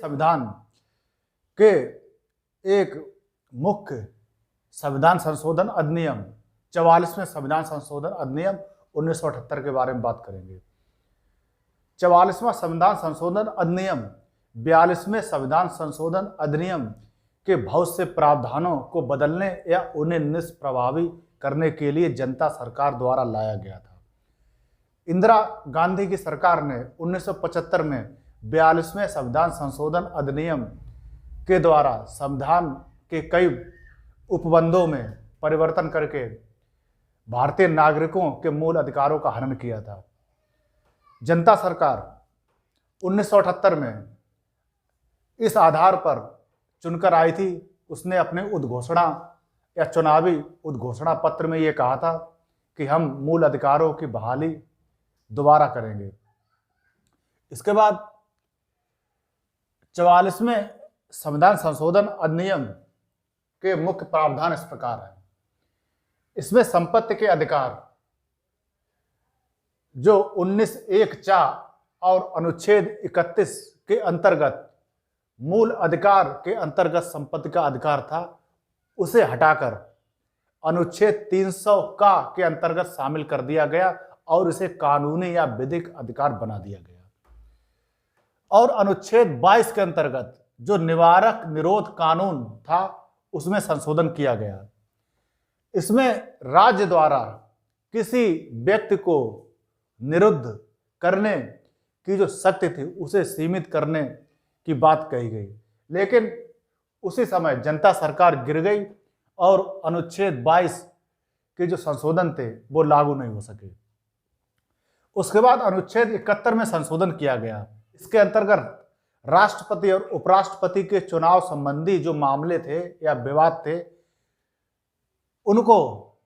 संविधान के एक मुख्य संविधान संशोधन अधिनियम 44वें संविधान संशोधन अधिनियम 1978 के बारे में बात करेंगे। 44वां संविधान संशोधन अधिनियम 42वें संविधान संशोधन अधिनियम के बहुत से प्रावधानों को बदलने या उन्हें निष्प्रभावी करने के लिए जनता सरकार द्वारा लाया गया था। इंदिरा गांधी की सरकार ने 1975 में 42वें संविधान संशोधन अधिनियम के द्वारा संविधान के कई उपबंधों में परिवर्तन करके भारतीय नागरिकों के मूल अधिकारों का हनन किया था। जनता सरकार 1978 में इस आधार पर चुनकर आई थी। उसने अपने उद्घोषणा या चुनावी उद्घोषणा पत्र में ये कहा था कि हम मूल अधिकारों की बहाली दोबारा करेंगे। इसके बाद 44वें संविधान संशोधन अधिनियम के मुख्य प्रावधान इस प्रकार है। इसमें संपत्ति के अधिकार जो 19(1)(4) और अनुच्छेद 31 के अंतर्गत मूल अधिकार के अंतर्गत संपत्ति का अधिकार था, उसे हटाकर अनुच्छेद 300 का के अंतर्गत शामिल कर दिया गया और इसे कानूनी या विधिक अधिकार बना दिया गया। और अनुच्छेद 22 के अंतर्गत जो निवारक निरोध कानून था, उसमें संशोधन किया गया। इसमें राज्य द्वारा किसी व्यक्ति को निरुद्ध करने की जो शक्ति थी, उसे सीमित करने की बात कही गई। लेकिन उसी समय जनता सरकार गिर गई और अनुच्छेद 22 के जो संशोधन थे वो लागू नहीं हो सके। उसके बाद अनुच्छेद 71 में संशोधन किया गया। इसके अंतर्गत राष्ट्रपति और उपराष्ट्रपति के चुनाव संबंधी जो मामले थे या विवाद थे, उनको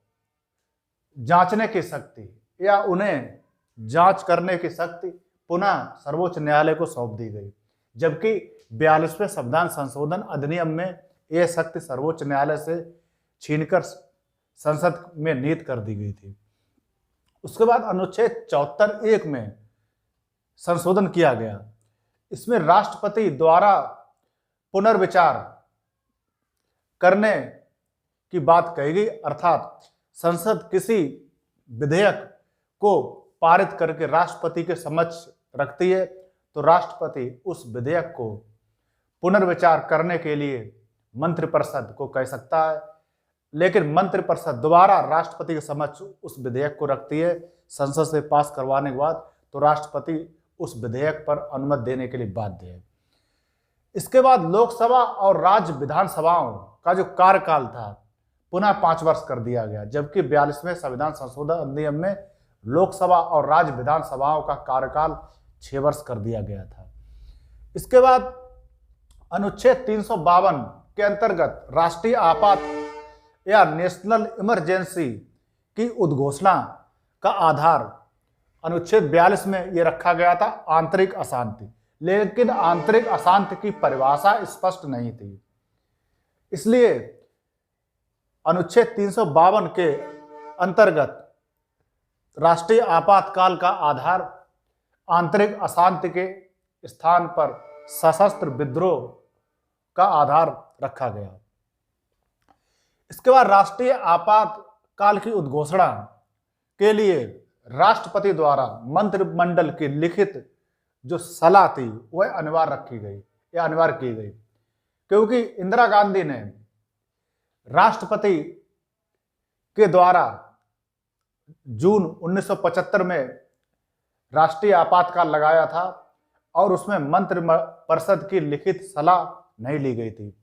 जांचने की शक्ति या उन्हें जांच करने की शक्ति पुनः सर्वोच्च न्यायालय को सौंप दी गई, जबकि 42वें संविधान संशोधन अधिनियम में यह शक्ति सर्वोच्च न्यायालय से छीनकर संसद में नीत कर दी गई थी। उसके बाद अनुच्छेद 74(1) में संशोधन किया गया। इसमें राष्ट्रपति द्वारा पुनर्विचार करने की बात कही गई, अर्थात संसद किसी विधेयक को पारित करके राष्ट्रपति के समक्ष रखती है तो राष्ट्रपति उस विधेयक को पुनर्विचार करने के लिए मंत्रिपरिषद को कह सकता है। लेकिन मंत्रिपरिषद दोबारा राष्ट्रपति के समक्ष उस विधेयक को रखती है। संसद से पास करवाने के बाद तो राष्ट्रपति उस विधेयक पर अनुमति देने के लिए बाध्य है। इसके बाद लोकसभा और राज्य विधानसभाओं का जो कार्यकाल था पुनः 5 वर्ष कर दिया गया, जबकि 42वें संविधान संशोधन अधिनियम में लोकसभा और राज्य विधानसभाओं का कार्यकाल 6 वर्ष कर दिया गया था। इसके बाद अनुच्छेद 352 के अंतर्गत राष्ट्रीय आपात या नेशनल इमरजेंसी की उद्घोषणा का आधार अनुच्छेद 42 में यह रखा गया था आंतरिक अशांति, लेकिन आंतरिक अशांति की परिभाषा स्पष्ट नहीं थी। इसलिए अनुच्छेद 352 के अंतर्गत राष्ट्रीय आपातकाल का आधार आंतरिक अशांति के स्थान पर सशस्त्र विद्रोह का आधार रखा गया। इसके बाद राष्ट्रीय आपातकाल की उद्घोषणा के लिए राष्ट्रपति द्वारा मंत्रिमंडल की लिखित जो सलाह थी वह अनिवार्य रखी गई या अनिवार्य की गई, क्योंकि इंदिरा गांधी ने राष्ट्रपति के द्वारा जून 1975 में राष्ट्रीय आपातकाल लगाया था और उसमें मंत्रिपरिषद की लिखित सलाह नहीं ली गई थी।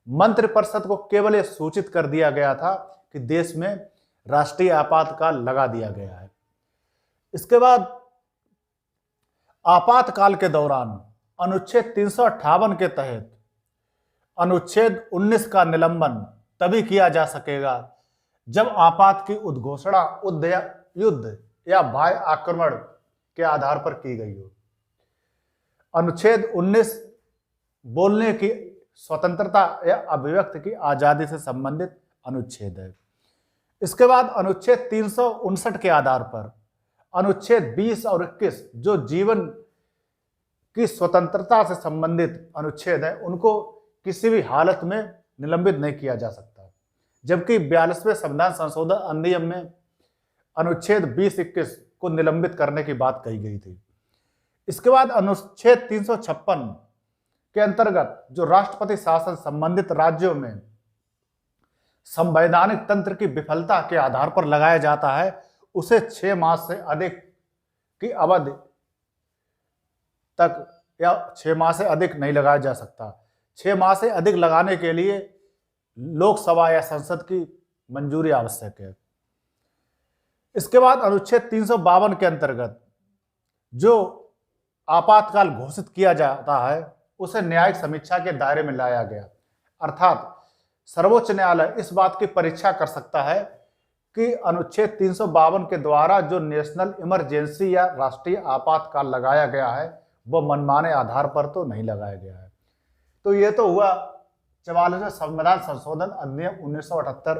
मंत्रिपरिषद को केवल यह सूचित कर दिया गया था कि देश में राष्ट्रीय आपातकाल लगा दिया गया है। इसके बाद आपातकाल के दौरान अनुच्छेद 358 के तहत अनुच्छेद 19 का निलंबन तभी किया जा सकेगा जब आपात की उद्घोषणा युद्ध या बाह्य आक्रमण के आधार पर की गई हो। अनुच्छेद 19 बोलने की स्वतंत्रता या अभिव्यक्ति की आजादी से संबंधित अनुच्छेद है। इसके बाद अनुच्छेद 359 के आधार पर अनुच्छेद 20 और 21 जो जीवन कि स्वतंत्रता से संबंधित अनुच्छेद है उनको किसी भी हालत में निलंबित नहीं किया जा सकता, जबकि 42वें संविधान संशोधन अधिनियम में अनुच्छेद 20-21 को निलंबित करने की बात कही गई थी। इसके बाद अनुच्छेद 356 के अंतर्गत जो राष्ट्रपति शासन संबंधित राज्यों में संवैधानिक तंत्र की विफलता के आधार पर लगाया जाता है, उसे 6 मास से अधिक की अवधि तक या 6 माह से अधिक नहीं लगाया जा सकता। 6 माह से अधिक लगाने के लिए लोकसभा या संसद की मंजूरी आवश्यक है। इसके बाद अनुच्छेद 352 के अंतर्गत जो आपातकाल घोषित किया जाता है उसे न्यायिक समीक्षा के दायरे में लाया गया, अर्थात सर्वोच्च न्यायालय इस बात की परीक्षा कर सकता है कि अनुच्छेद 352 के द्वारा जो नेशनल इमरजेंसी या राष्ट्रीय आपातकाल लगाया गया है वो मनमाने आधार पर तो नहीं लगाया गया है। तो ये तो हुआ 44वें संविधान संशोधन अधिनियम 1978